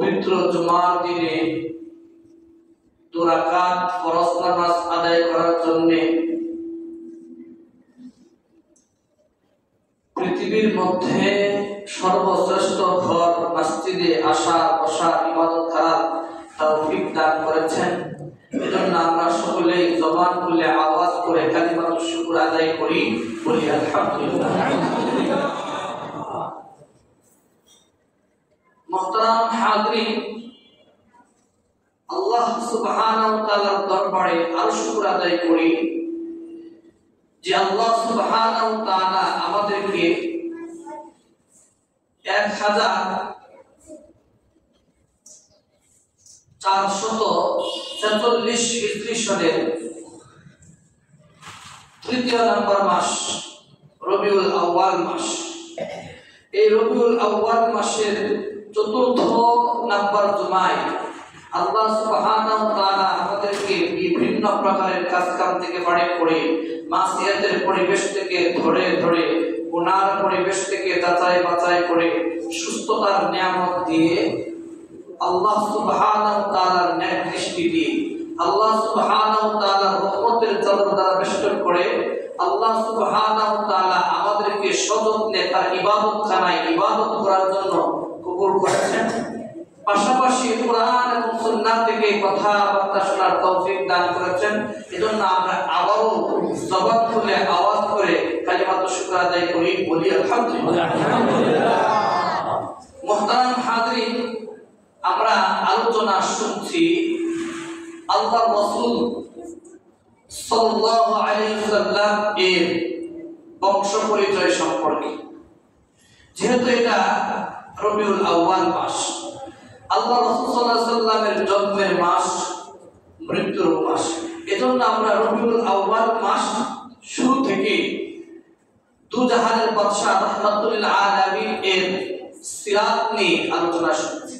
পবিত্র জুমার দিনে 2 রাকাত ফরজ নামাজ আদায় করার জন্য পৃথিবীর মধ্যে সর্বশ্রেষ্ঠ ঘর মসজিদে আসা বসা ইবাদত করার তৌফিক দান করেছেন। এজন্য আমরা সকলেই জবান খুলে আওয়াজ করে কালিমাতুশ শুকর আদায় করি, বলি আলহামদুলিল্লাহ। মুহতারাম হাজিরিন, আল্লাহ সুবহানাহু ওয়া তাআলার দরবারে আরো শুকর আদায় করি যে আল্লাহ সুবহানাহু ওয়া তাআলা আমাদেরকে 1446 হিজরি সনের 3য় নম্বর মাস রবিউল আউয়াল মাস, এই রবিউল আউয়াল মাসের 4র্থ নম্বর জুমায় আল্লাহ সুবহানাহু ওয়া তাআলা আমাদেরকে বিভিন্ন প্রকারের কাজকাম থেকে বাড়ি করে মাসিয়াতের পরিবেশ থেকে ধরে ধরে গুনার পরিবেশ থেকে যাচাই বাছাই করে সুস্থতার নিয়ামত দিয়ে আল্লাহ সুবহানাহু ওয়া তাআলার নেক দৃষ্টি দিয়ে আল্লাহ সুবহানাহু ওয়া তাআলার রহমতের চাদর দ্বারা বেষ্টন করে আল্লাহ সুবহানাহু ওয়া তাআলা আমাদেরকে সযত্নে তার ইবাদতখানায় ইবাদত করার জন্য কবুল করেছেন। পাশাপাশি কোরআন এবং সুন্নাহ থেকে কথাবার্তা শোনার তৌফিক দান করেছেন। এজন্য আমরা আবারও জবান খুলে আওয়াজ করে কালিমাতুশ শুকর আদায় করি, বলি আলহামদুলিল্লাহ। মুহতারাম হাজিরিন, আমরা আলোচনা শুনছি আল্লাহর রাসূল সাল্লাল্লাহু আলাইহি ওয়াসাল্লাম এর বংশ পরিচয় সম্পর্কে। যেহেতু এটা রবিউল আউয়াল মাস, আল্লাহ রাসূল সাল্লাল্লাহু আলাইহি ওয়াসাল্লামের জন্মের মাস, মৃত্যুর মাস, এজন্য আমরা রবিউল আউয়াল মাস শুরু থেকে দুজাহানের বাদশা রাহমাতুল আলামিন এর সিরাত নিয়ে আলোচনা শুনছি।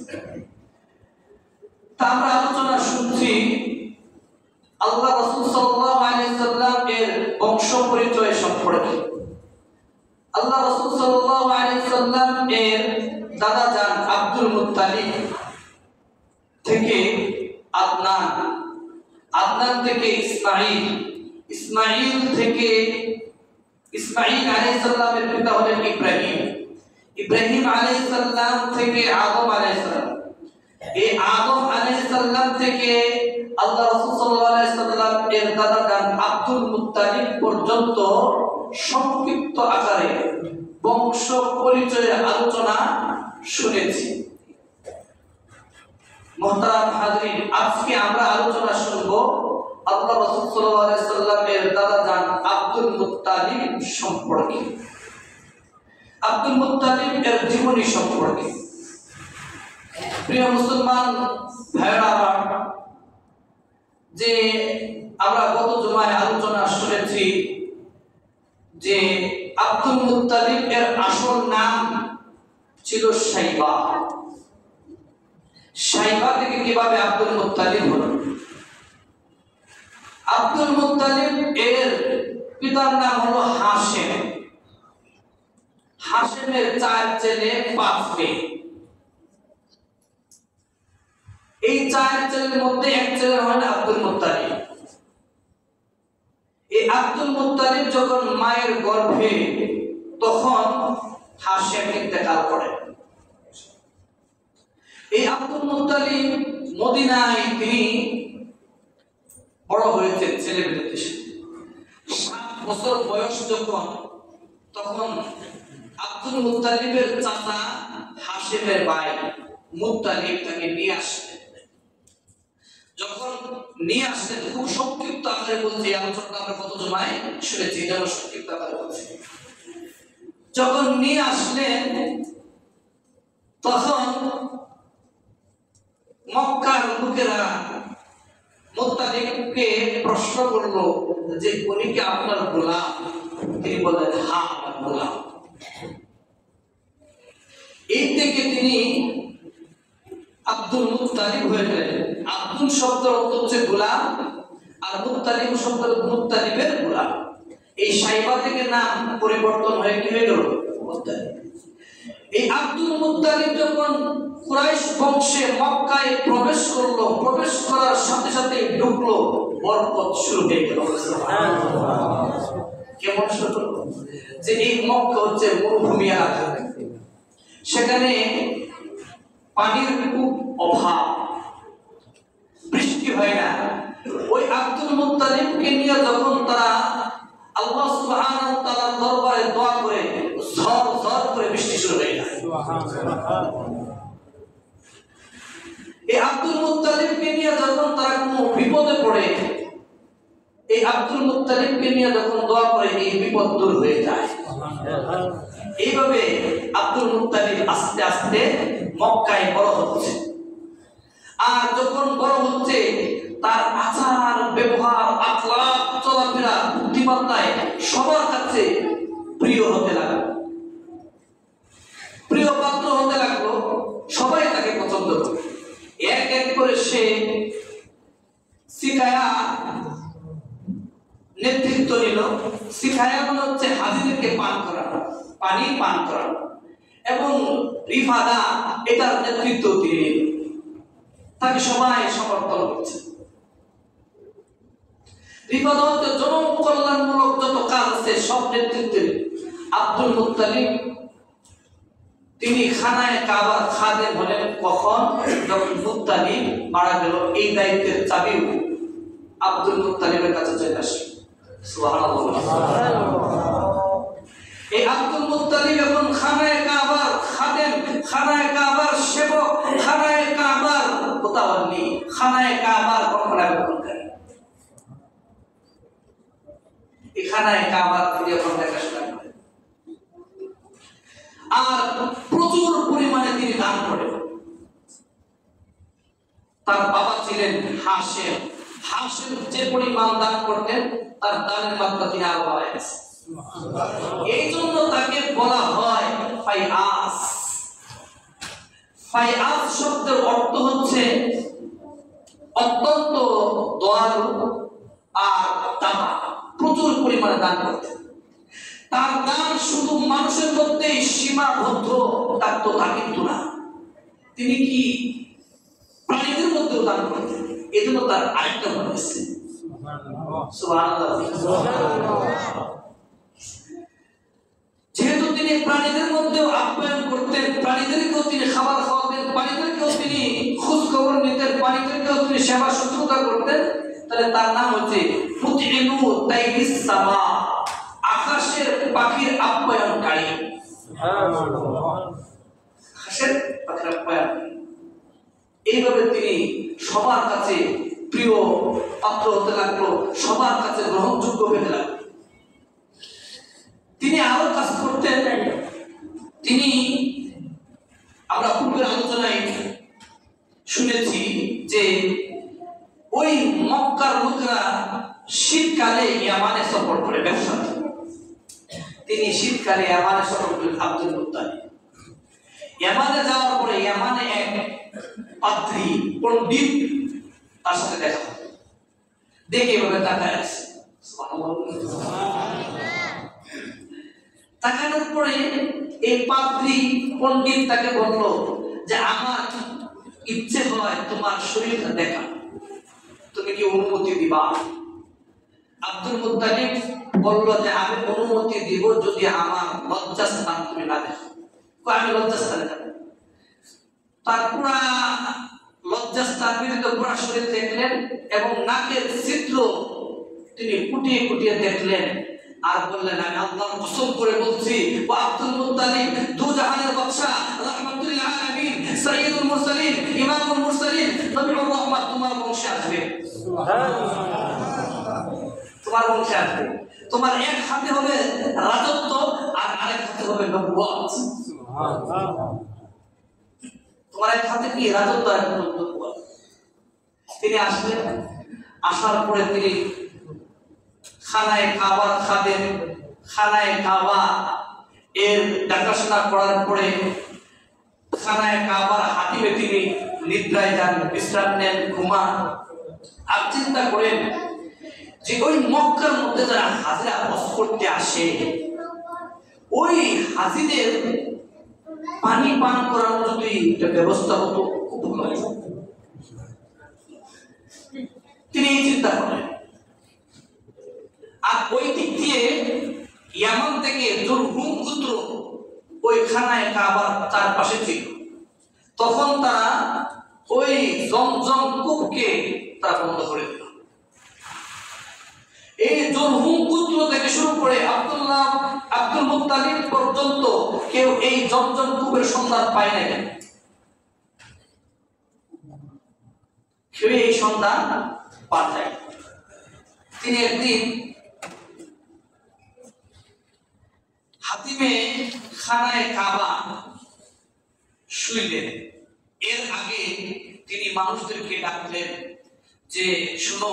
তা আমরা আলোচনা শুনছি আল্লাহ রাসূল সাল্লাল্লাহু আলাইহি ওয়াসাল্লাম এর বংশ পরিচয় সম্পর্কে। আল্লাহ রাসূল সাল্লাল্লাহু আলাইহি ওয়াসাল্লাম এর দাদা জান আব্দুল মুত্তালিব থেকে আদনান, আদনান থেকে ইসমাঈল, ইসমাঈল থেকে ইসমাঈল আলাইহিস সালামের পিতা হলেন ইব্রাহিম, ইব্রাহিম আলাইহিস সালাম থেকে আদম আলাইহিস সালাম, এই আদম আলাইহিস সালাম থেকে আল্লাহ রাসূল সাল্লাল্লাহু আলাইহি ওয়াসাল্লাম এর দাদা জান আব্দুল মুত্তালিব পর্যন্ত সংক্ষিপ্ত আকারে বংশ পরিচয়ের আলোচনা শুনেছি। মুহতারাম হাজিরিন, আজকে আমরা আলোচনা শুনব আল্লাহ রাসূল সাল্লাল্লাহু আলাইহি ওয়াসাল্লাম এর দাদা জান আব্দুল মুত্তালিব সম্পর্কে, আব্দুল মুত্তালিব এর জীবনী সম্পর্কে। প্রিয় মুসলমান ভাইরা আমার, যে আমরা গত জুমায় আলোচনা শুনেছি যে আব্দুল মুত্তালিব এর আসল নাম ছিল শাইবা। শাইবা থেকে কিভাবে আব্দুল মুত্তালিব হলো? আব্দুল মুত্তালিব এর পিতার নাম হলো হাশেম। হাশেমের 4 ছেলে 5 মেয়ে। এই 4 ছেলের মধ্যে এক ছেলে হলেন আব্দুল মুত্তালিব। এই আব্দুল মুত্তালিব যখন মায়ের গর্ভে, তখন হাশেম ইন্তেকাল করেন। এই আব্দুল মুত্তালিব মদিনায় তিনি বড় হয়েছেন ছেলেমেয়েদের দেশে। 7 বছর বয়স যখন, তখন আব্দুল মুত্তালিবের চাচা হাশেমের ভাই মুত্তালিব তাকে নিয়ে আসলেন। যখন নিয়ে আসলেন, খুব সংক্ষিপ্ত আকারে বলছি, আলোচনা আমরা কত জমায় শুনেছি, যেন সংক্ষিপ্ত আকারে বলছি। যখন নিয়ে আসলেন, তখন মক্কার লোকেরা মুত্তালিবকে প্রশ্ন করলো যে উনি কি আপনার গোলাম? তিনি বললেন, হ্যাঁ আমার গোলাম। এই থেকে তিনি আব্দুল মুত্তালিব হয়ে গেলেন। আব্দুল শব্দের অর্থ হচ্ছে গোলাম, আর মুত্তালিব শব্দের মুত্তালিবের গোলাম। এই শাইবা থেকে নাম পরিবর্তন হয়ে কি হয়ে গেল? মুত্তালিব। এই আব্দুল মুত্তালিব যখন কুরাইশ বংশে মক্কায় প্রবেশ করলো, প্রবেশ করার সাথে সাথে ঢুকলো, বরকত শুরু হয়ে গেল। কেমন শুরু হলো? যে এই মক্কা হচ্ছে মরুভূমি এলাকা, সেখানে পানির খুব অভাব, বৃষ্টি হয় না। ওই আব্দুল মুত্তালিবকে নিয়ে যখন তারা আল্লাহ সুবহানাহু ওয়া তাআলার দরবারে দোয়া করে, ঝড় ঝড় করে বৃষ্টি শুরু হয়ে যায়। এই আব্দুল মুত্তালিবকে নিয়ে যখন তারা কোনো বিপদে পড়ে, এই আব্দুল মুত্তালিবকে নিয়ে যখন দোয়া করে, এই বিপদ দূর হয়ে যায়। এইভাবে আব্দুল মুত্তালিব আস্তে আস্তে মক্কায় বড় হচ্ছে। আর যখন বড় হচ্ছে, তার আচার ব্যবহার, আখলাক, চলাফেরা, বুদ্ধিমত্তায় সবার কাছে প্রিয় হতে লাগলো, প্রিয় পাত্র হতে লাগলো। সবাই তাকে পছন্দ করে। এক এক করে সে সিকায়া নেতৃত্ব নিল। সিকায়া মানে হচ্ছে হাজিদেরকে পান করানো, পানি পান করানো, এবং রিফাদা এটার নেতৃত্ব তিনি নিল। তাকে সবাই সমর্থন করছে। রিফাদা হচ্ছে জনকল্যাণমূলক যত কাজ আছে সব নেতৃত্বে আব্দুল মুত্তালিব। তিনি খানায়ে কাবার খাদেম হলেন কখন? যখন মুত্তালিব মারা গেল। এই দায়িত্বের চাবিও আব্দুল মুত্তালিবের কাছে চলে আসে। সুবহানাল্লাহ। এই আব্দুল মুত্তালিব এখন খানায়ে কাবার খাদেম, খানায়ে কাবার সেবক, খানায়ে কাবার মুতাওয়াল্লি, খানায়ে কাবার রক্ষণাবেক্ষণকারী। এই খানায়ে কাবার তিনি এখন দেখাশোনা করেন। আর প্রচুর পরিমাণে তিনি দান করেন। তার বাবা ছিলেন হাশেম। হাশেম যে পরিমাণ দান করতেন, তার দানের মাত্রা তিনি আরো বাড়ায় গেছেন। এই জন্য তাকে বলা হয় ফাইয়াস। ফাইয়াস শব্দের অর্থ হচ্ছে অত্যন্ত দয়ালু আর দাতা, প্রচুর পরিমাণে দান করতেন। তার দান শুধু মানুষের মধ্যে সীমাবদ্ধ থাকতো তা কিন্তু না, তিনি কি প্রাণীদের মধ্যেও দান করতেন। এই জন্য তার আরেকটা নাম আছে সুবহানাল্লাহ। যেহেতু তিনি প্রাণীদের মধ্যেও আপ্যায়ন করতেন, প্রাণীদেরকেও তিনি খাবার খাওয়াতেন, প্রাণীদেরকেও তিনি খোঁজ খবর নিতেন, প্রাণীদেরকেও তিনি সেবা শুশ্রূষা করতেন, তাহলে তার নাম হচ্ছে মুতইমু তাইরিস সামা, আকাশের পাখির আপ্যায়নকারী। আকাশের পাখির আপ্যায়ন। এইভাবে তিনি সবার কাছে প্রিয় পাত্র হতে লাগলো, সবার কাছে গ্রহণযোগ্য হতে লাগলো। তিনি আরো কাজ করতেন। তিনি, আমরা পূর্বের আলোচনায় শুনেছি যে ওই মক্কার লোকেরা শীতকালে ইয়ামানে সফর করে ব্যবসা। তিনি শীতকালে ইয়ামানে সফর করেন আব্দুল মুত্তালিব। ইয়ামানে যাওয়ার পরে ইয়ামানে এক পাদ্রী পণ্ডিত তার সাথে দেখা হয়। দেখে এভাবে তাকায় আছে। তাকানোর পরে এই পাদ্রী পণ্ডিত তাকে বলল যে আমার ইচ্ছে হয় তোমার শরীরটা দেখা, তুমি কি অনুমতি দিবা? আব্দুল মুত্তালিব বলল যে আমি অনুমতি দিব যদি আমার লজ্জাস্থান তুমি না দেখো। আমি লজ্জাস্থানে যাব। তার পুরা লজ্জাস্থান বিরুদ্ধে পুরা শরীর দেখলেন এবং নাকের ছিদ্র তিনি কুটিয়ে কুটিয়ে দেখলেন আর বললেন আমি আল্লাহর কসম করে বলছি ও আব্দুল মুত্তালিব দু জাহানের বাদশা রাহমাতুল লিল আলামিন সাইয়্যিদুল মুরসালিন ইমামুল মুরসালিন নবীউর রহমাত তোমার বংশে আসবে। তোমার বংশে আসবে। তোমার এক হাতে হবে রাজত্ব আর আরেক হাতে হবে নবুয়ত। তোমার এক হাতে কি রাজত্ব আর নবুয়ত। তিনি আসলেন। আসার পরে তিনি খানায়ে কাবার খাদেম, খানায়ে কাবা এর দেখাশোনা করার পরে খানায়ে কাবার হাতিমে তিনি নিদ্রায় যান, বিশ্রাম নেন, ঘুমান। আর চিন্তা করেন যে ওই মক্কার মধ্যে যারা হাজিরা হজ করতে আসে, ওই হাজিদের পানি পান করার যদি একটা ব্যবস্থা হতো খুব ভালো হতো। তিনি এই চিন্তা করেন। আর ওই দিক দিয়ে ইয়ামান থেকে জুরহুম গোত্র ওই খানায় কাবার চারপাশে ছিল। তখন তারা ওই জমজম কূপকে তারা বন্ধ করে দিল। এই জুরহুম গোত্র থেকে শুরু করে আব্দুল মুত্তালিব পর্যন্ত কেউ এই জমজম কূপের সন্ধান পায় না। কেউ এই সন্ধান পান নাই। তিনি একদিন হাতিমে খানায় কাবা শুইলেন। এর আগে তিনি মানুষদেরকে ডাকলেন যে শুনো,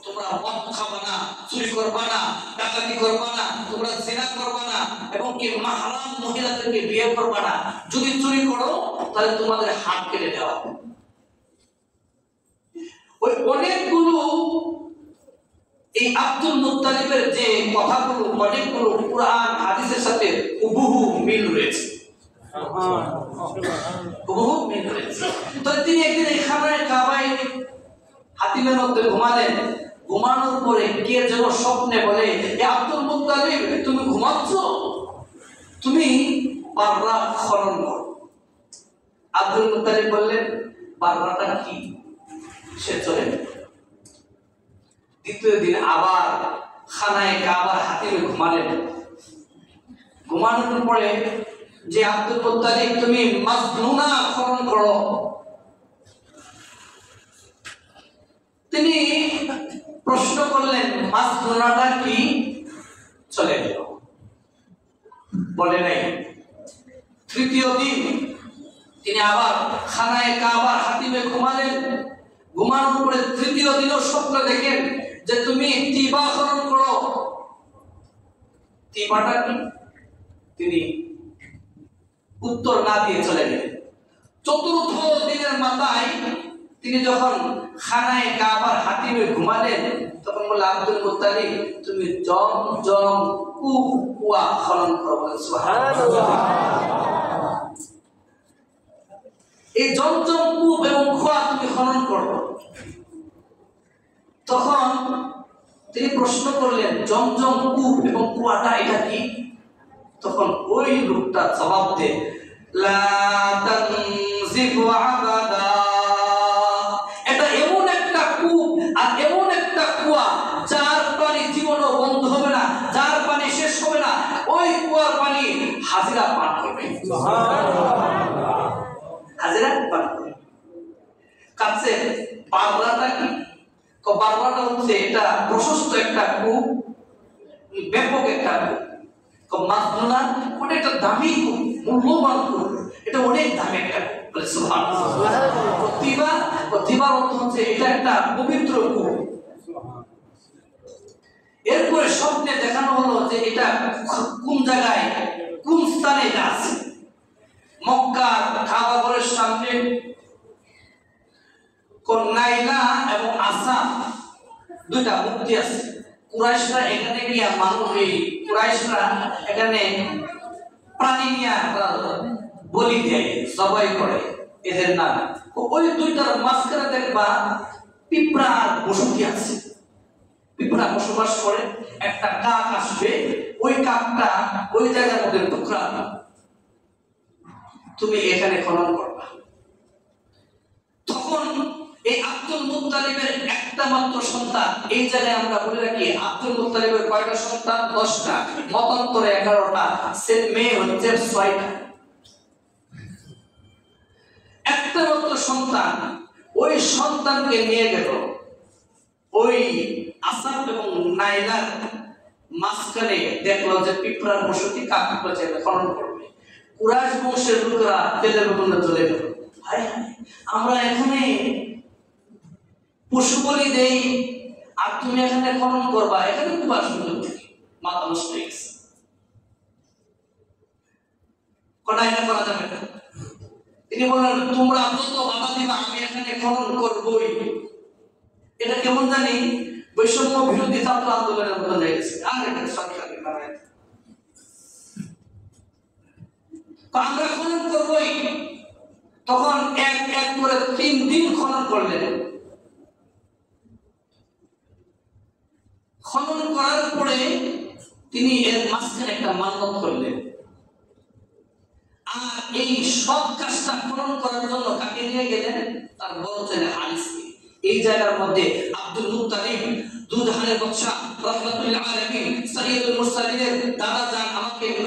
তোমরা মদ খাবা না, চুরি করবা না, ডাকাতি করবা না, তোমরা জিনা করবা না, এবং কি মাহরাম মহিলাদেরকে বিয়ে করবা না। যদি চুরি করো তাহলে তোমাদের হাত কেটে দেওয়া হবে। ওই অনেকগুলো এই আব্দুল মুত্তালিবের যে কথাগুলো অনেকগুলো কুরআন হাদিসের সাথে হুবহু মিল রয়েছে। হুবহু মিল রয়েছে। তো তিনি একদিন এই খানায় কাবায় হাতিমের মধ্যে ঘুমালেন। ঘুমানোর পরে কে যেন স্বপ্নে বলে, এ আব্দুল মুত্তালিব, তুমি ঘুমাচ্ছ, তুমি বাররা খনন করো। আব্দুল মুত্তালিব বললেন, বাররাটা কি? সে চলে। দ্বিতীয় দিন আবার খানায় কাবার হাতিমে ঘুমালেন। ঘুমানোর পরে যে আব্দুল মুত্তালিব, তুমি মাজনুনা খনন করো। তিনি প্রশ্ন করলেন, মাজনুনাটা কি? চলে গেল, বলে নাই। তৃতীয় দিন তিনি আবার খানায় কাবার হাতিমে ঘুমালেন। ঘুমানোর পরে তৃতীয় দিনও স্বপ্ন দেখেন যে তুমি তিবা খনন করো। তিবাটা কি? তিনি উত্তর না দিয়ে চলে গেলেন। চতুর্থ দিনের মাথায় তিনি যখন খানায় কাবার হাতিমে ঘুমালেন, তখন বলল, আব্দুল মুত্তালিব, তুমি জমজম কূপ কুয়া খনন করো। সুবহানাল্লাহ। এই জমজম কূপ এবং কুয়া তুমি খনন করো। তখন তিনি প্রশ্ন করলেন, জমজম কূপ এবং কুয়াটা এটা কি? তখন ওই লোকটা জবাব দেয়, লা তানজিফু আবাদা। এটা এমন একটা কূপ আর এমন একটা কুয়া যার পানি জীবনও বন্ধ হবে না, যার পানি শেষ হবে না। ওই কুয়ার পানি হাজিরা পান করবে। হাজিরা পান করবে। কাছে বাররাটা কি? বাররাটা হচ্ছে এটা প্রশস্ত একটা কূপ, ব্যাপক একটা কূপ। মাজনুনা ওটা একটা দামি কূপ, মূল্যবান কূপ, এটা অনেক দামি একটা কূপ। বলে সুবহানাল্লাহ। তিবার অর্থ হচ্ছে এটা একটা পবিত্র কূপ। এরপরে স্বপ্নে দেখানো হলো যে এটা কোন জায়গায়, কোন স্থানে এটা আছে। মক্কার কাবা ঘরের সামনে নাইলা এবং আসা দুইটা মূর্তি আছে। কুরাইশরা এখানে গিয়া কুরাইশরা এখানে প্রাণী নিয়ে বলি দেয়, জবাই করে এদের নাম। ওই দুইটার মাঝখানে দেখবা পিঁপড়া আর বসতি আছে। পিঁপড়া বসবাস করে। একটা কাক আসবে, ওই কাকটা ওই জায়গার মধ্যে টুকরা, তুমি এখানে খনন করবা। তখন এই আব্দুল মুত্তালিবের একটা মাত্র সন্তান। এই জায়গায় আমরা বলে রাখি, আব্দুল মুত্তালিবের কয়টা সন্তান? 10টা, মতান্তরে 11টা, মেয়ে হচ্ছে 6টা। একটা মাত্র সন্তান। ওই সন্তানকে নিয়ে গেল ওই আসাদ এবং নাইলার মাঝখানে, দেখলো যে পিঁপড়ার বসতি, কাকগুলো চাইলে খনন করবে। কুরাইশ বংশের লোকেরা তেলে বেগুনে চলে গেল। হায় হায়, আমরা এখানে পশু বলি দেই আর তুমি এখানে খনন করবা, এখানে খুব সুন্দর থেকে মাথা নষ্ট হয়ে গেছে। এটা করা যাবে না। তিনি বললেন, তোমরা যত বাধা দিবা আমি এখানে খনন করবই। এটা কেমন জানি বৈষম্য বিরোধী ছাত্র আন্দোলনের মতো হয়ে গেছে। আর এটা সরকারি তো আমরা খনন করবই। তখন এক এক করে 3 দিন খনন করলেন। খনন করার পরে তিনি এর মাঝখানে একটা মান্যত করলেন। আর এই সব কাজটা খনন করার জন্য কাকে নিয়ে গেলেন? তার বড় ছেলে হারিসকে। এই জায়গার মধ্যে আব্দুল মুত্তালিব দুধহানের বাদশা রাহমাতুল আলামিন সাইয়্যিদুল মুরসালিনের দাদা জান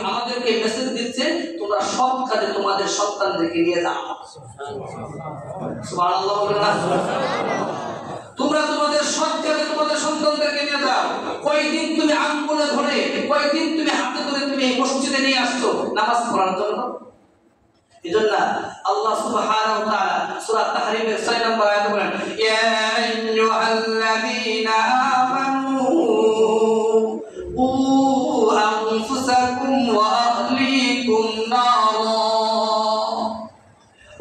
আমাদেরকে মেসেজ দিচ্ছে, তোমরা সব কাজে তোমাদের সন্তানদেরকে নিয়ে যাও। সুবহানাল্লাহ বলেন না? তোমরা তোমাদের সব কাজে তোমাদের সন্তানদেরকে নিয়ে যাও। কয়দিন তুমি আঙ্গুলে ধরে, কয়দিন তুমি হাতে ধরে তুমি এই মসজিদে নিয়ে আসছো নামাজ পড়ার জন্য? এজন্য আল্লাহ সুবহানাহু ওয়া তাআলা সূরা তাহরিমের 6 নম্বর আয়াতে বলেন, ইয়া আইয়ুহাল্লাযীনা আমানু উ আনফুসাকুম ওয়া আহলিকুম নারা।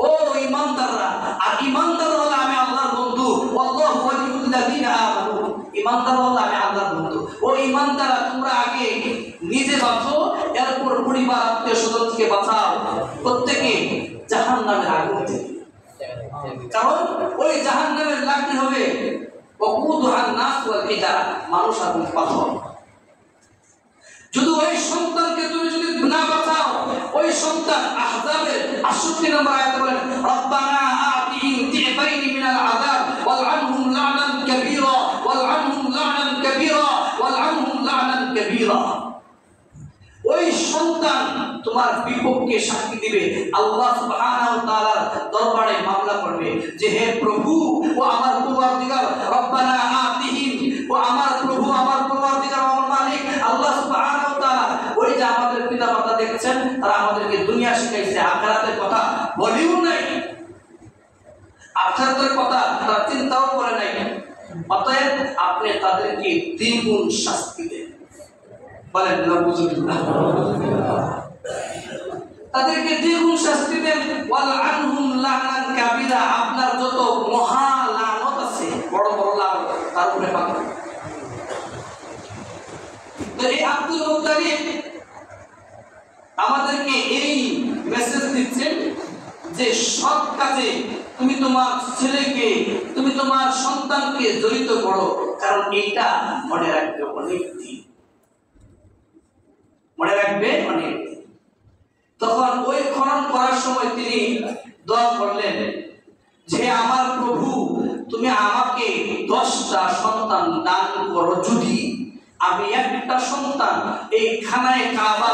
ও ঈমানদাররা, আর ঈমানদার হলো আমি আল্লাহর বন্ধু। আল্লাহু ওয়ালিয়ুল্লাযীনা আমানু, ঈমানদার হলো আমি আল্লাহর বন্ধু। ও ঈমানদাররা, তোমরা আগে নিজে বাঁচো, এরপর পরিবার আত্মীয় স্বজনকে বাঁচাও প্রত্যেকে জাহান্নামের আগুন থেকে। কারণ ওই জাহান্নামের লাগতে হবে ওয়াকুদুহান নাস ওয়াল হিজারা, মানুষ আর পাথর। যদি ওই সন্তানকে তুমি যদি না বাঁচাও, ওই সন্তান আহজাবের 68 নম্বর আয়াতে বলেন, রব্বানা আতিহিম দিফাইনি মিনাল আযাব ওয়াল আনহুম লা'নান কাবীরা ওয়াল আনহুম লা'নান কাবীরা ওয়াল আনহুম লা'নান কাবীরা। ওই সন্তান তোমার বিপক্ষে সাক্ষী দিবে, আল্লাহ সুবহানাহু ওয়া তাআলার দরবারে মামলা করবে যে হে প্রভু ও আমার পরওয়ারদিগার, রব্বানা আতিহিম, ও আমার প্রভু আমার পরওয়ারদিগার আমার মালিক আল্লাহ সুবহানাহু ওয়া তাআলা, ওই যে আমাদের পিতামাতা দেখছেন তারা আমাদেরকে দুনিয়া শিখাইছে, আখিরাতের কথা বলেও নাই, আখিরাতের কথা তারা চিন্তাও করে নাই। অতএব আপনি তাদেরকে দ্বিগুণ শাস্তি দেন। বলেন নাউযুবিল্লাহ। তাদেরকে দ্বিগুণ শাস্তি দেন। ওয়াল আনহুম লা'নান কাবীরা, আপনার যত মহা লানত আছে, বড় বড় লানত তার উপরে পাবেন। তো এই আব্দুল মুত্তালিব আমাদেরকে এই মেসেজ দিচ্ছেন যে সৎ কাজে তুমি তোমার ছেলেকে, তুমি তোমার সন্তানকে জড়িত করো, কারণ এটা মনে রাখবে অনেক দিন, মনে রাখবে অনেক। তখন ওই খনন করার সময় তিনি দোয়া করলেন যে আমার প্রভু, তুমি আমাকে 10টা সন্তান দান করো, যদি আমি একটা সন্তান এই খানায় কাবা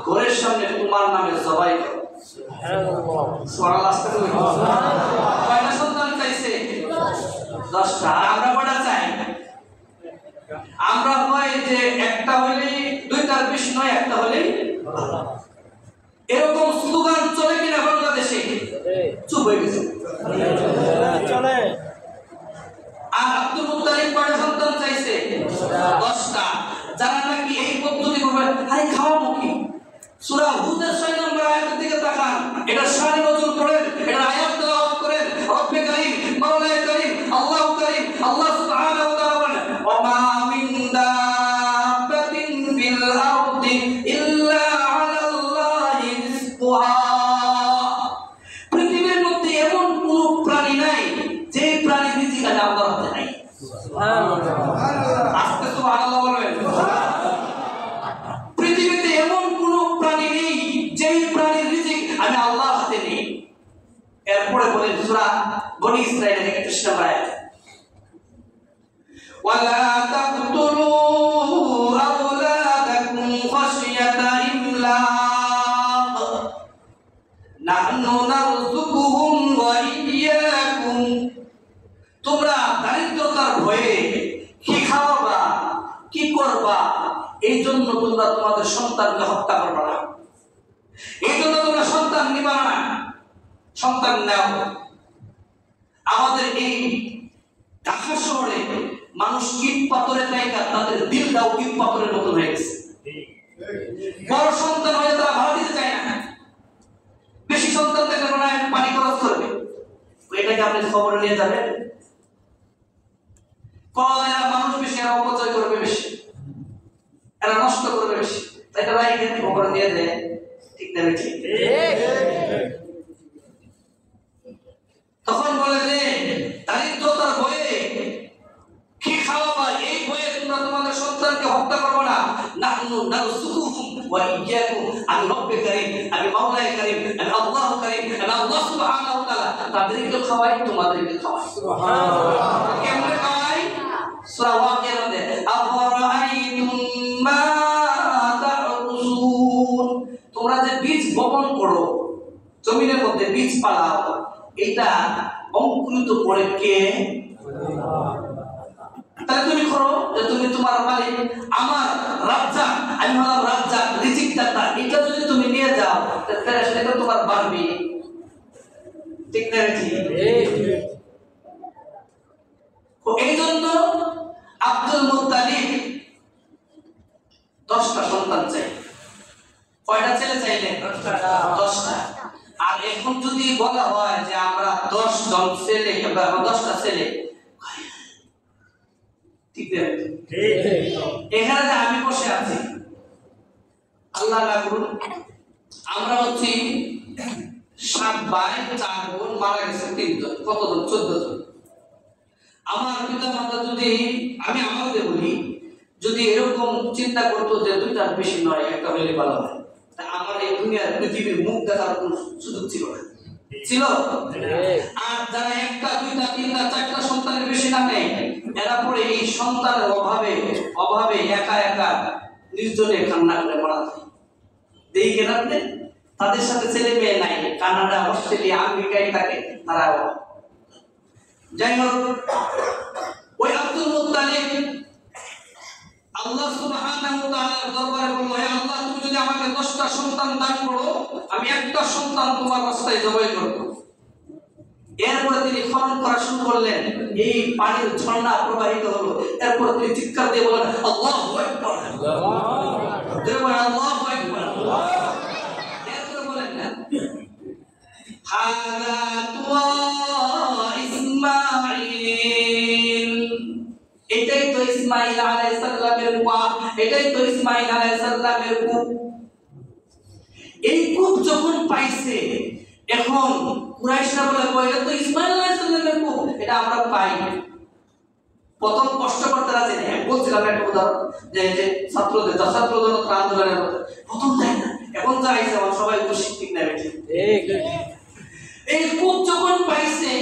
ঘরের সামনে তোমার নামে জবাই করো। কয়টা সন্তান চাইছে? 10টা। আমরা কয়টা চাই? আমরা হয় যে একটা হলেই, 2টার বেশি নয়, একটা হলেই। এরকম স্লোগান চলে কিনা বাংলাদেশে? চুপ হয়ে গেছে। চলে। আর আব্দুল মুত্তালিব কয়টা সন্তান চাইছে? 10টা। যারা নাকি এই পদ্ধতি করবে, আরে খাওয়াবো কি? সূরা হুদের 6 নম্বর আয়াতের দিকে তাকান, এটা শানে নজর করেন, এটা আয়াত তেলাওয়াত করেন। রব্বে কারীম, মাওলায়ে কারীম, আল্লাহু কারীম, আল্লাহ সুবহানাহু ওয়া তাআলা বলেন, ওয়া মা মিন দাব্বাতিন ফিল আরদি ইল্লা আলাল্লাহি রিজকুহা। পৃথিবীর মধ্যে এমন কোন প্রাণী নাই যে প্রাণী রিজিক আল্লাহর হাতে নাই। সুবহানাল্লাহ। আস্তে সুবহানাল্লাহ বলবেন। পৃথিবীতে এমন কোন প্রাণী নেই যেই প্রাণীর রিজিক আমি আল্লাহর হাতে নেই। এরপরে বলেন সূরা বনী ইসরাঈলের 31 নম্বর আয়াত, ওয়ালা তাকতুলু আওলাদাকুম খাশিয়াতা ইমলাক নাহনু নারযুকুহুম ওয়া ইয়্যাকুম। তোমরা দারিদ্রতার ভয়ে কি খাওয়াবা, কি করবা, এই জন্য তোমরা তোমাদের সন্তানকে হত্যা করবে না, এই জন্য তোমরা সন্তান নিবা না। সন্তান নাও। আমাদের এই ঢাকা শহরে মানুষ ইট পাথরে তাইকা তাদের দিলটাও ইট পাথরের মতো হয়ে গেছে। বড় সন্তান হয়ে তারা ভাড়া দিতে চায় না, বেশি সন্তান থেকে মনে হয় পানি খরচ করবে। এটাকে আপনি খবরে নিয়ে যাবেন, এরা মানুষ বেশি, এরা অপচয় করবে বেশি, এরা নষ্ট করবে বেশি, তাই তারা এখানে খবরে নিয়ে দেয়। ঠিক না ঠিক? তখন বলে যে দারিদ্রতার ভয়ে কি খাওয়াবা, এই ভয়ে তোমরা তোমাদের সন্তানকে হত্যা করবে না। নাহনু নারযুকুহুম ওয়া ইয়্যাকুম, আমি রব্বে কারীম, আমি মাওলায়ে কারীম, আমি আল্লাহু কারীম, আমি আল্লাহ সুবহানাহু ওয়া তাআলা তাদেরকে খাওয়াই, তোমাদেরকে খাওয়াই। সুবহানাল্লাহ। কেমনে খাওয়াই? সূরা ওয়াকিয়ার মধ্যে আফরাআইতুম মা তা'রুসুন, তোমরা যে বীজ বপন করো, জমিনের মধ্যে বীজ পালাও, এটা অঙ্কুরিত করে কে? তাহলে তুমি করো যে তুমি তোমার মালিক, আমার রাজ্জাক, আমি হলাম রাজ্জাক, রিজিক দাতা, এটা যদি তুমি নিয়ে যাও তাহলে সেটা তোমার বাড়বে। ঠিক না ঠিক? এই জন্য আব্দুল মুত্তালিব 10টা সন্তান চাই। কয়টা ছেলে চাইলেন? 10টা। আর এখন যদি বলা হয় যে আমরা 10 জন ছেলে বা 10টা ছেলে, ঠিক আছে? এখানে যে আমি বসে আছি, আল্লাহ না করুন আমরা হচ্ছি 7 ভাই 4 বোন, মারা গেছে 3 জন, কতজন? 14 জন। আমার পিতা মাতা যদি, আমি আমাদের বলি, যদি এরকম চিন্তা করতো যে 2টার বেশি নয়, একটা হলে ভালো হয়, তা আমার এই দুনিয়ার পৃথিবীর মুখ দেখার কোনো সুযোগ ছিল না, ছিল? আর যারা 1টা 2টা 3টা 4টা সন্তানের বেশি না নেয়, এরা পরে এই সন্তানের অভাবে একা একা নির্জনে কান্না করে মারা যায়। দেই কেন আপনি? তাদের সাথে ছেলে মেয়ে নাই, কানাডা, অস্ট্রেলিয়া, আমেরিকায় থাকে তারা। যাই হোক, ওই আব্দুল মুত্তালিব আল্লাহ সুবহানাহু ওয়া তাআলার দরবারে বলল, হে আল্লাহ, তুমি যদি আমাকে 10টা সন্তান দান করো, আমি একটা সন্তান তোমার রাস্তায় জবাই করব। এরপরে তিনি খনন করা শুরু করলেন, এই পানির ঝর্ণা প্রবাহিত হলো। এরপর তিনি চিৎকার দিয়ে বললেন, আল্লাহু আকবার, আল্লাহু আকবার। এরপরে বলেন না, হাযা তুয়া ইসমাঈল, এটাই তো ইসমাঈল আলাইহিস সালামের কুয়া, এটাই তো ইসমাঈল আলাইহিস সালামের কূপ। এই কূপ যখন পাইছে, এখন কুরাইশরা বলে, এটা তো ইসমাঈল আলাইহিস সালামের কূপ, এটা আমরা পাই। প্রথম কষ্ট করতে রাজি নেই। আমি বলছিলাম একটা উদাহরণ, যে ছাত্রদের আন্দোলনের মধ্যে প্রথম যায় না, এখন যাইছে, আমার সবাই খুশি, ঠিক না? এই কূপ যখন পাইছে,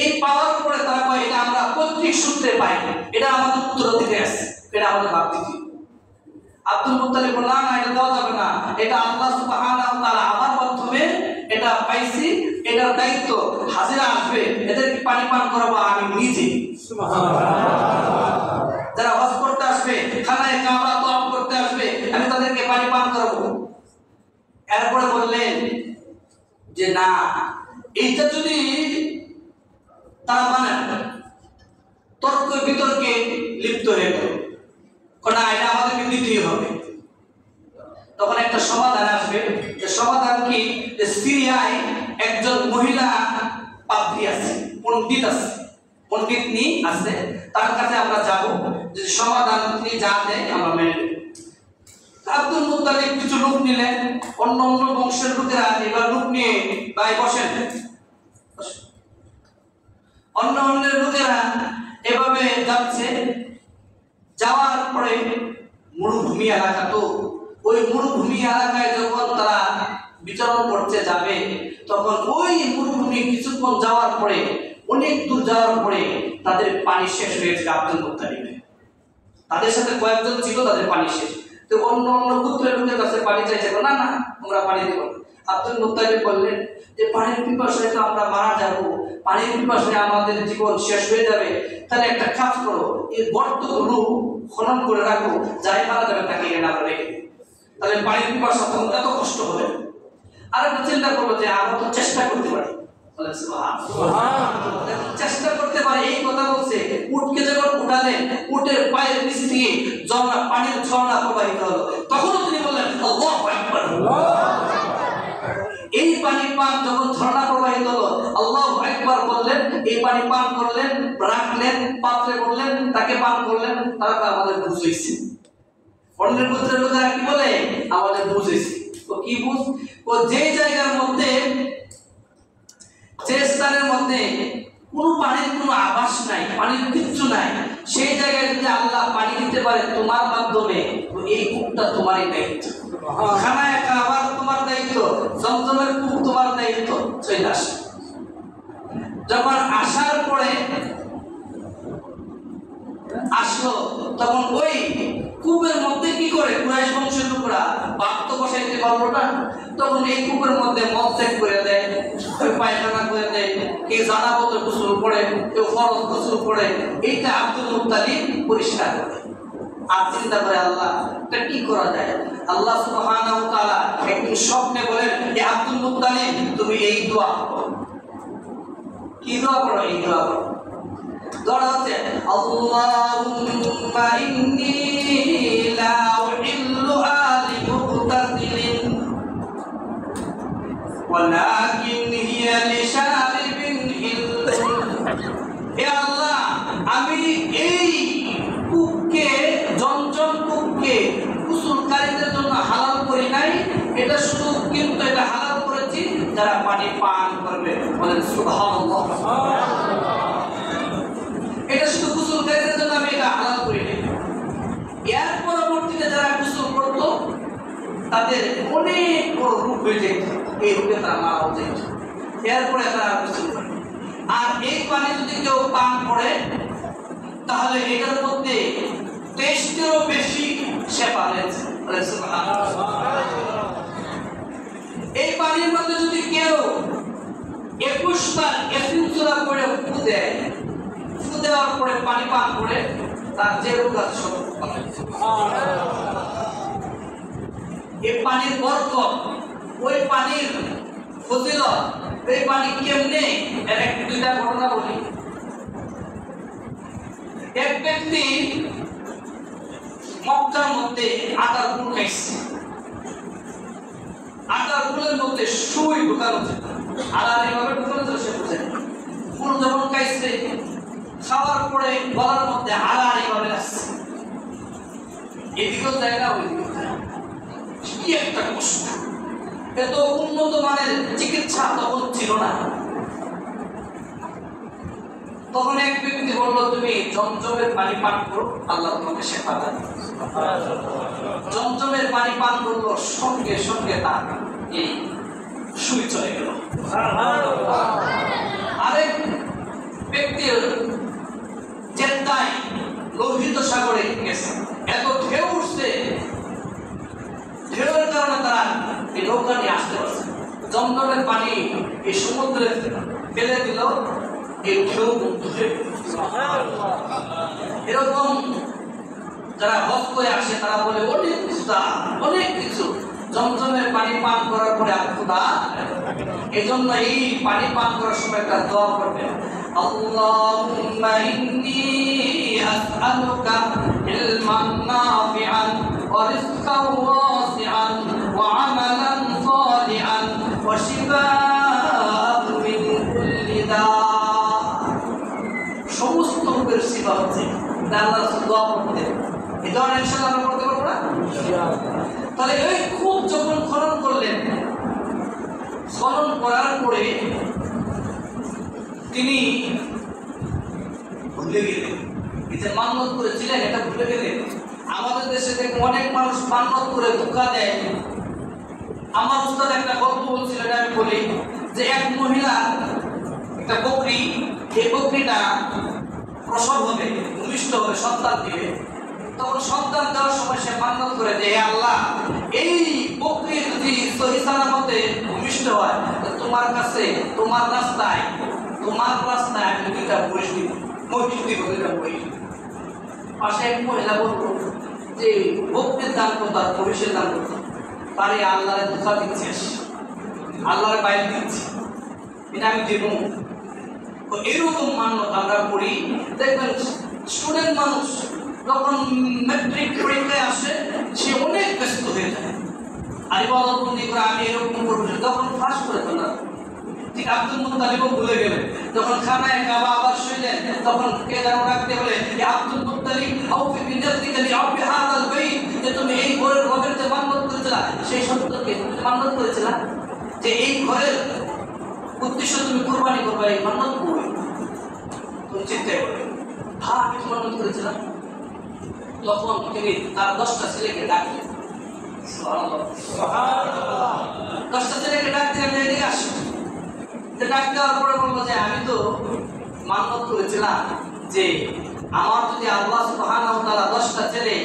এই পাওয়ার পরে তারা কয়, এটা আমরা পৈতৃক সূত্রে পাই, এটা আমাদের উত্তরাধিকার আছে, এটা আমাদের ভাগ দিতে। আব্দুল মুত্তালিব বলল, না, এটা দেওয়া যাবে না, এটা আল্লাহ সুবহানাহু ওয়া তাআলা আমার মাধ্যমে এটা পাইছি, এটার দায়িত্ব হাজিরা আসবে, এদেরকে পানি পান করাবো আমি নিজে। সুবহানাল্লাহ। যারা হজ করতে আসবে, খানায়ে কাবা তওয়াফ করতে আসবে, আমি তাদেরকে পানি পান করাবো। এরপরে বললেন যে না, এইটা যদি তারা মানে তর্ক বিতর্কে লিপ্ত হয়ে গেল, না, এটা আমাদেরকে দিতেই হবে। তখন একটা সমাধান আসবে। সমাধান কি? সিরিয়ায় একজন মহিলা পাদ্রী আছে, পণ্ডিত আছে, পণ্ডিতনি আছে, তার কাছে আমরা যাব, যে সমাধান তিনি যা দেয় আমরা মেনে নেব। আব্দুল মুত্তালিব কিছু লোক নিলেন, অন্য বংশের লোকেরা এবার লোক নিয়ে ভাই বসেন, অন্য লোকেরা এভাবে যাচ্ছে। যাওয়ার পরে মরুভূমি এলাকা, তো ওই মরুভূমি এলাকায় যখন তারা বিচরণ করতে যাবে, তখন ওই মরুভূমি কিছুক্ষণ যাওয়ার পরে, অনেক দূর যাওয়ার পরে তাদের পানি শেষ হয়ে গেছে। আব্দুল মুত্তালিবের তাদের সাথে কয়েকজন ছিল, তাদের পানি শেষ। তো অন্য পুত্রের লোকের কাছে পানি চাইছে, না না, তোমরা পানি দেবো না। আব্দুল মুত্তালিব বললেন যে পানির পিপাসায় তো আমরা মারা যাবো, পানির পিপাসায় আমাদের জীবন শেষ হয়ে যাবে, তাহলে একটা কাজ করো, এই গর্তগুলো খনন করে রাখো, যাই মারা যাবে তাকে এখানে আমরা রেখে, তাহলে পানির পিপাসা তখন এত কষ্ট হবে। আর একটা চিন্তা করবো যে আমরা তো চেষ্টা করতে পারি, চেষ্টা করতে পারে, এই কথা বলছে। উটকে যখন উঠালেন, উটের পায়ের নিচ থেকে পানির ঝর্ণা প্রবাহিত হলো, তখনও তিনি বললেন আল্লাহু আকবার। এই পানি পান যখন ঝর্ণা প্রবাহিত হলো, আল্লাহু আকবার বললেন, এই পানি পান করলেন, রাখলেন, পাত্রে করলেন, তাকে পান করলেন, তারা আমাদের বুঝেছে। অন্যের পুত্রের লোকেরা কি বলে? আমাদের বুঝেছে। ও কি বুঝ? ও যে জায়গার মধ্যে, যে স্থানের মধ্যে কোনো পানির কোনো আভাস নাই, পানির কিচ্ছু নাই, সেই জায়গায় যদি আল্লাহ পানি দিতে পারে তোমার মাধ্যমে, তো এই কূপটা তোমারই দায়িত্ব। খানায় খাবার তোমার দায়িত্ব, জমজমের কূপ তোমার দায়িত্ব। চলে আসে, যখন আসার পরে আসলো, তখন ওই কূপের মধ্যে কি করে কুরাইশ বংশের লোকেরা বাক্ত বসাইতে পারলো না, তখন এই কূপের মধ্যে মদ ত্যাগ করে দেয়, কেউ পায়খানা করে দেয়, কেউ জানাবত গোসল করে, কেউ ফরজ গোসল করে। এইটা আব্দুল মুত্তালিব পরিষ্কার করে। আর চিন্তা করে আল্লাহ এটা কি করা যায়। আল্লাহ সুবহানাহু ওয়া তাআলা একদিন স্বপ্নে বলেন, হে আব্দুল মুত্তালিব তুমি এই দোয়া করো। কি দোয়া করো? এই দোয়া করো। দোয়া হচ্ছে আল্লাহুম্মা ইন্নী লা উহিল্লু আলি মুক্তাসিলিন ওয়ালাকিন হিয়া লিশারিবিন হিল। হে আল্লাহ, আমি এই কূপকে, জমজম কূপকে গোসলকারীদের জন্য হালাল করি নাই, এটা শুধু, কিন্তু এটা হালাল করেছি যারা পানি পান করবে। বলেন সুবহানাল্লাহ। এটা শুধু গোসলকারীদের জন্য আমি এটা হালাল করি নাই। এর পরবর্তীতে যারা গোসল করত তাদের অনেক বড় রূপ হয়ে যেত, এই রূপে তারা মারাও যেত। এরপরে তারা গোসল করে। আর এই পানি যদি কেউ পান করে তাহলে এটার মধ্যে 23-এরও বেশি শেফা রয়েছে। এই পানির মধ্যে যদি কেউ 21 বার ইয়াসিন সূরা পড়ে ফু দেয়, ফু দেওয়ার পরে পানি পান করে, তার যে রোগ আছে সব ভালো হয়ে যায়। এই পানির বরকত, ওই পানির ফজিলত, এই পানি কেমনে, এর এক দুইটা ঘটনা বলি। এক ব্যক্তি মক্কার মধ্যে আটার ফুল খাইছে, আটার ফুলের মধ্যে সুই ঢুকানো ছিল, আটার এইভাবে ঢুকানো ছিল, সে বুঝে ফুল যখন খাইছে, খাওয়ার পরে গলার মধ্যে আটার এইভাবে আসছে, এদিকেও যায় না ওইদিকেও যায়। কি একটা কষ্ট! এত উন্নত মানের চিকিৎসা তখন ছিল না। তখন এক ব্যক্তি বলল, তুমি জমজমের পানি পান করো, আল্লাহ তোমাকে শেফা দেন। জমজমের পানি পান করলো, সঙ্গে সঙ্গে তার এই সুই চলে গেল। আরেক ব্যক্তি জেদ্দায় লোহিত সাগরে গেছে, এত ঢেউ উঠছে, ঢেউয়ের কারণে তারা এই নৌকা নিয়ে আসতে পারছে। জমজমের পানি এই সমুদ্রে ফেলে দিল, এই ঢেউ মুক্ত হয়ে গেল। এরকম যারা হজ করে আসে তারা বলে অনেক ক্ষুধা, অনেক কিছু। জমজমের পানি পান করার পরে আর ক্ষুধা, এই জন্য এই পানি পান করার সময় একটা দোয়া করবে, আল্লাহুম্মা ইন্নী আসআলুকা ইলমান নাফিআন ওয়া রিজকান ওয়াসিআন ওয়া আমালান সালিহান ওয়া শিফাআন মিন কুল্লি দা। সমস্ত রোগের শিফা হচ্ছে আল্লাহ দোয়া করতে। এই দোয়া ইনশাআল্লাহ আমরা করতে পারবো না? তাহলে এই খুব যখন খনন করলেন, খনন করার পরে তিনি ভুলে গেলেন, এই যে মান্নত করেছিলেন এটা ভুলে গেলেন। আমাদের দেশে দেখুন অনেক মানুষ মান্নত করে ধোঁকা দেয়। আমার উস্তাদ একটা গল্প বলছিলেন, আমি বলি যে এক মহিলা একটা বকরি, এই বকরিটা প্রসব হবে, ভূমিষ্ঠ হবে, সন্তান দিবে। তখন সন্তান দেওয়ার সময় সে মান্নত করে যে, হে আল্লাহ, এই বকরি যদি সহি সালামতে ভূমিষ্ঠ হয়, তোমার কাছে, তোমার রাস্তায় আমি দুইটা মহিষ দিব, দুইটা মহিষ। পাশে এক মহিলা বলবো যে বকরির দান কত আর মহিষের দান কত? তারে আল্লাহরে ধোঁকা দিচ্ছিস, আল্লাহরে বাইরে দিচ্ছি, এটা আমি দেব। এরকম মান্যত আমরা করি। দেখবেন স্টুডেন্ট মানুষ যখন ম্যাট্রিক পরীক্ষায় আসে, সে অনেক ব্যস্ত হয়ে যায়, আর ইবাদতবন্দি করে আমি এরকম করবো, তখন ফাঁস করে তোলা। ঠিক আব্দুল মুত্তালিবও ভুলে গেলেন, যখন খানায় কাবা আবার শুইলেন, তখন কে যেন রাখতে বলে, আব্দুল মুত্তালিব আউফি বিনাজরিকা লিআউফি হাযাল বাইত, যে তুমি এই ঘরের রবের যে মান্যত করেছ করেছিল সেই সত্যকে মান্যত করেছিল যে এই ঘরের উদ্দেশ্য তুমি কুরবানি করবে, এই মান্যত করবে। তুমি চিন্তা করবে, হ্যাঁ আমি তো মান্যত করেছিলাম। তখন তিনি তার 10টা ছেলেকে ডাকলেন, 10টা ছেলেকে ডাক দিলেন, এদিকে আসো। ডাক দেওয়ার পরে বলবো যে আমি তো মান্যত করেছিলাম যে আমার যদি আল্লাহ সুবহানাহু ওয়া তাআলা 10টা ছেলে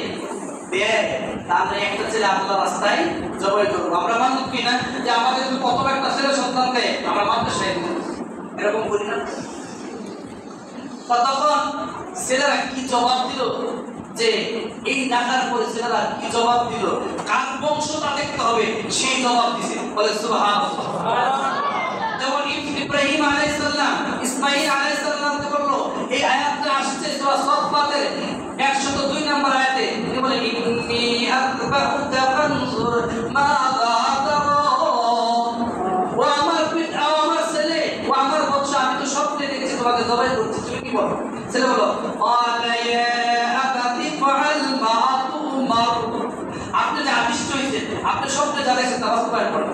দেয় তাহলে একটা ছেলে আল্লাহর রাস্তায় জবাই করবো। আমরা মানত কি না যে আমাদের যদি কত একটা ছেলে সন্তান দেয় আমরা মাদ্রাসায় দিব, এরকম করি না? তখন ছেলেরা কি জবাব দিল, যে এই ডাকার পরে ছেলেরা কি জবাব দিল, কার বংশটা দেখতে হবে সেই জবাব দিছে। বলে সুবহানাল্লাহ। যেমন ইব্রাহিম আলাইহিস সালাম ইসমাঈল আলাইহিস সালামকে বলল, এই আয়াতটা আসছে সূরা সাফফাতের 102 নম্বর আয়াতে, তিনি বলেন ইন্নী আতবাউকা ফানজুর মাযা তারা। ও আমার পিতা, ও আমার ছেলে, ও আমার বংশ, আমি তো স্বপ্নে দেখছি তোমাকে জবাই করছি, তুমি কি বলো? ছেলে বলো ক্বালা ইয়া আবাতি ফাআল মা তুমার। আপনি যে আদিষ্ট হইছেন, আপনি স্বপ্নে যা দেখছেন তা বাস্তবায়ন করেন।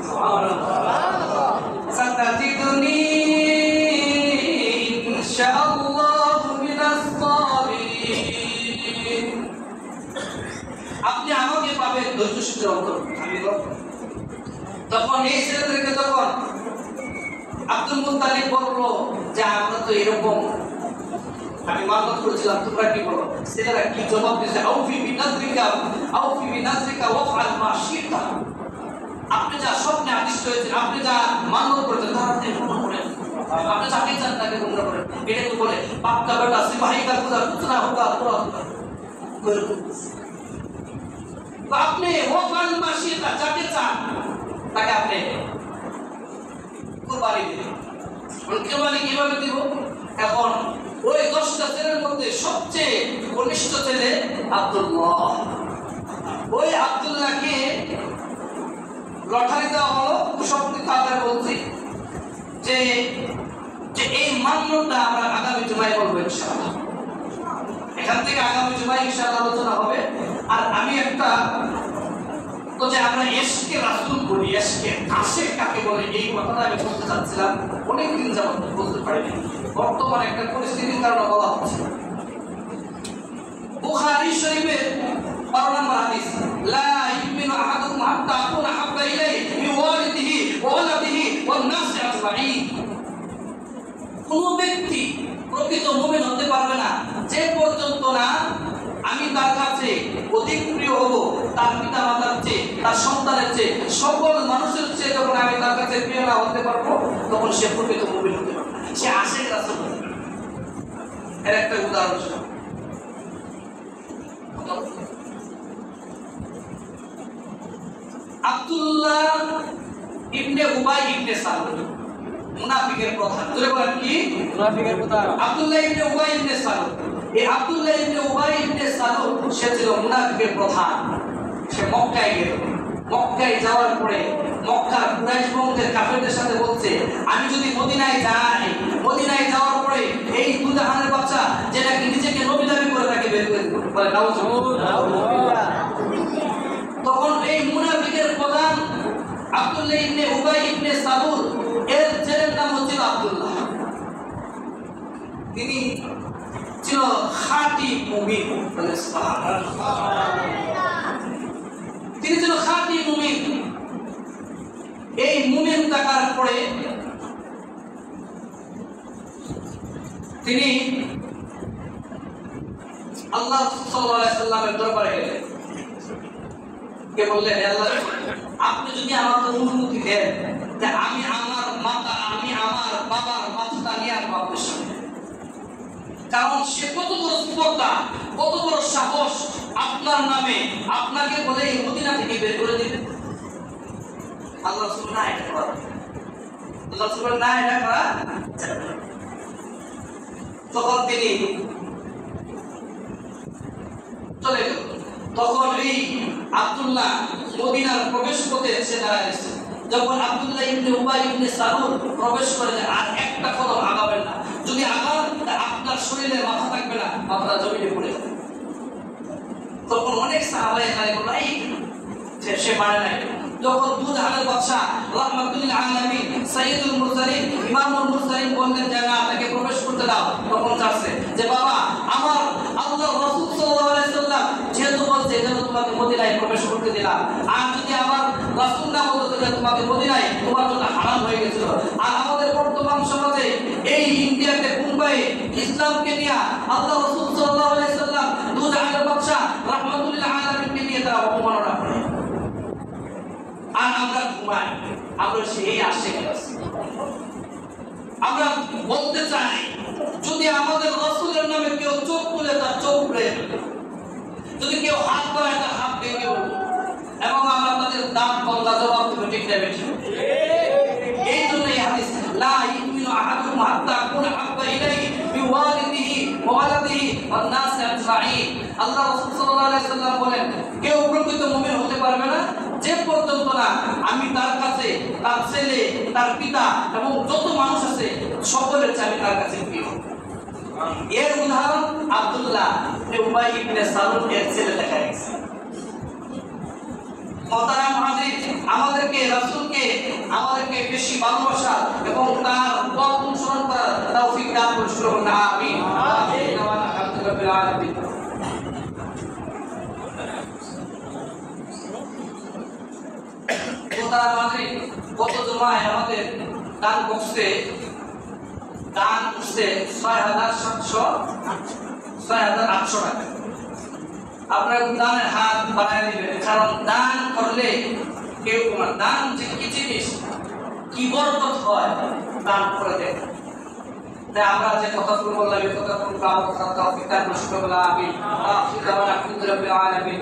সুবহানাল্লাহ। সাতাজিদুনি ইনশাআল্লাহু মিনাস সাবিরিন। আপনি আমাকে পাবেন ধৈর্যশীল অন্তর। তখন এই ছেলেদেরকে যখন আব্দুল মুত্তালিব বলল যে আমরা তো এরকম আমি মানত করেছিলাম, তোমরা কি বলো? ছেলেরা কি জবাব দিয়েছে, আউফি বিনাজরিকা ওয়াফআল মা শিতা। আপনি যা স্বপ্নে আদিষ্ট হয়েছেন, আপনি যা মানত করেছেন তাতে পূর্ণ করেন, আপনি যাকে চান তাকে পূর্ণ করেন। এটা তো বলে পাক্কা বেটা সিপাহী কা খুদা কুতনা হোগা পুরা আপনি ওয়াফআল মা শিতা, যাকে চান তাকে আপনি কুরবানি দিবেন। কুরবানি কিভাবে দিব? এখন ওই 10টা ছেলের মধ্যে সবচেয়ে কনিষ্ঠ ছেলে আব্দুল্লাহ, ওই আব্দুল্লাহকে লটারি দেওয়া হলো। সত্যি কথা বলছি যে এই মান্যটা আমরা আগামী জুমায় বলবো ইনশাআল্লাহ। এখান থেকে আগামী জুমায় ইনশাআল্লাহ আলোচনা হবে। আর আমি একটা তো যে আমরা এশকে রাসূল বলি, এশকে আশিক কাকে বলে, এই কথাটা আমি বলতে চাচ্ছিলাম, অনেকদিন যাবত বলতে পারিনি। বর্তমানে একটা পরিস্থিতির কারণে বলা হচ্ছে। বুখারী শরীফের 12 নম্বর হাদিস, লা ইউমিনু আহাদুকুম হাত্তা আকুনা হাব্বা ইলাইহি মিন ওয়ালিদিহি ওয়া ওয়ালাদিহি ওয়ান নাসি আজমাইন। কোন ব্যক্তি প্রকৃত মুমিন হতে পারবে না যে পর্যন্ত না আমি তার কাছে অধিক প্রিয় হব তার পিতা মাতার চেয়ে, তার সন্তানের চেয়ে, সকল মানুষের চেয়ে। যখন আমি তার কাছে প্রিয় না হতে পারবো তখন সে প্রকৃত মুমিন হতে পারবে না, সে আশিক রাসূল হতে পারবে। এর একটা উদাহরণ ছিল আব্দুল্লাহ ইবনে উবাই ইবনে সালুল, মুনাফিকের প্রধান। ধরে বলেন কি? মুনাফিকের প্রধান আব্দুল্লাহ ইবনে উবাই ইবনে সালুল। এই আব্দুল্লাহ ইবনে উবাই ইবনে সালুল সে ছিল মুনাফিকের প্রধান। সে মক্কায় গেল। মক্কায় যাওয়ার পরে মক্কার কুরাইশ বংশের কাফেরদের সাথে বলছে, আমি যদি মদিনায় যাই, মদিনায় যাওয়ার পরে এই দুজাহানের বাচ্চা যেটা কি নিজেকে নবী দাবি করে তাকে বের করে দেব। বলে নাউজুবিল্লাহ। তখন এই মুনাফিকের প্রধান আব্দুল্লাহ ইবনে উবাই ইবনে সালুল এর ছেলের নাম হচ্ছে আব্দুল্লাহ। তিনি ছিল খাঁটি মুমিন। তিনি ছিল খাঁটি মুমিন। এই মুমিন থাকার পরে তিনি আল্লাহ সাল্লাল্লাহু আলাইহি সাল্লামের দরবারে গেলেন। কে বললেন, হে আল্লাহ, আপনি যদি আমাকে অনুমতি দেন যে আমি আমার বাবার মাথাটা নিয়ে আসবো আপনার সামনে। কারণ সে কত বড় স্পর্ধা, কত বড় সাহস আপনার নামে আপনাকে বলে এই মদিনা থেকে বের করে দিবে। আল্লাহ রাসূল না এটা করা, আল্লাহ রাসূল না এটা করা। তখন তিনি চলে গেল। তখন এই আব্দুল্লাহ মদিনার প্রবেশ পথে এসে দাঁড়াইছে। যখন আব্দুল্লাহ ইবনে উবাই ইবনে সালুল প্রবেশ করে আর একটা কদম আগাবেন না, যদি আগান আপনার শরীরে মাথা থাকবে না, মাথা জমিনে পড়ে যাবে। তখন অনেক সাহাবায়ে কেরাম বলল, এই সে মানে নাই। যখন দু জাহানের বাদশা রাহমাতুল আলামিন সাইয়্যিদুল মুরসালিন ইমামুল মুরসালিন বললেন যে না তাকে প্রবেশ করতে দাও, তখন চাচ্ছে যে বাবা আমার আল্লাহর রাসূল সাল্লাল্লাহু আলাইহি সাল্লাম যেহেতু বলছে যেন তোমাকে মদিনায় প্রবেশ করতে দিলাম, আর যদি আমার রাসূল না বলতো যে তোমাকে মদিনায় তোমার জন্য হারাম হয়ে গেছিল। আর আমাদের বর্তমান সমাজে এই ইন্ডিয়াতে মুম্বাইয়ে ইসলামকে নিয়ে আল্লাহ রাসূল সাল্লাল্লাহু আলাইহি সাল্লাম দু জাহানের বাদশা রাহমাতুল আলামিনকে নিয়ে তারা অপমাননা করে। আর আমরা ঘুমাই, আমরা সেই আশেক আছি। আমরা বলতে চাই যদি আমাদের রাসূলের নামে কেউ চোখ তুলে তার চোখ উড়ে যাবে, যদি কেউ হাত ধরে তার হাত ভেঙে উঠবে, এবং আমরা তাদের দাঁত বন্ধা জবাব দেবো, ঠিক না বেশি? এই জন্য এই হাদিস লা ইউমিনু আহাদুকুম হাত্তা আকুনা হাব্বা ইলাইহি বিওয়ালিদিহি ওয়া ওয়ালাদিহি ওয়ান নাস আজমাইন। আল্লাহ রাসূল সাল্লাল্লাহু আলাইহি সাল্লাম বলেন কেউ প্রকৃত মুমিন হতে পারবে না যে পর্যন্ত না আমি তার কাছে তার ছেলে তার পিতা এবং যত মানুষ আছে সকলের চেয়ে আমি তার কাছে প্রিয়। এর উদাহরণ আব্দুল্লাহ উবাই ইবনে সালুল এর ছেলে দেখা গেছে। মোহতারাম হাজির, আমাদেরকে রাসূলকে আমাদেরকে বেশি ভালোবাসা এবং তার পথ অনুসরণ করার তৌফিক দান করুন। শুরু আমিন আমিন ওয়া আলহামদুলিল্লাহি আলামিন। গত জুমায় আমাদের দান বক্সে দান উঠছে ৬,৮০০ টাকা। আপনারা দানের হাত বাড়ায় দিবেন, কারণ দান করলে কেউ দান যে কি জিনিস কি বরকত হয় দান করে দেয়। তাই আমরা যে কথাগুলো বললাম এই কথাগুলো আমি আলহামদুলিল্লাহি রাব্বিল আলামিন।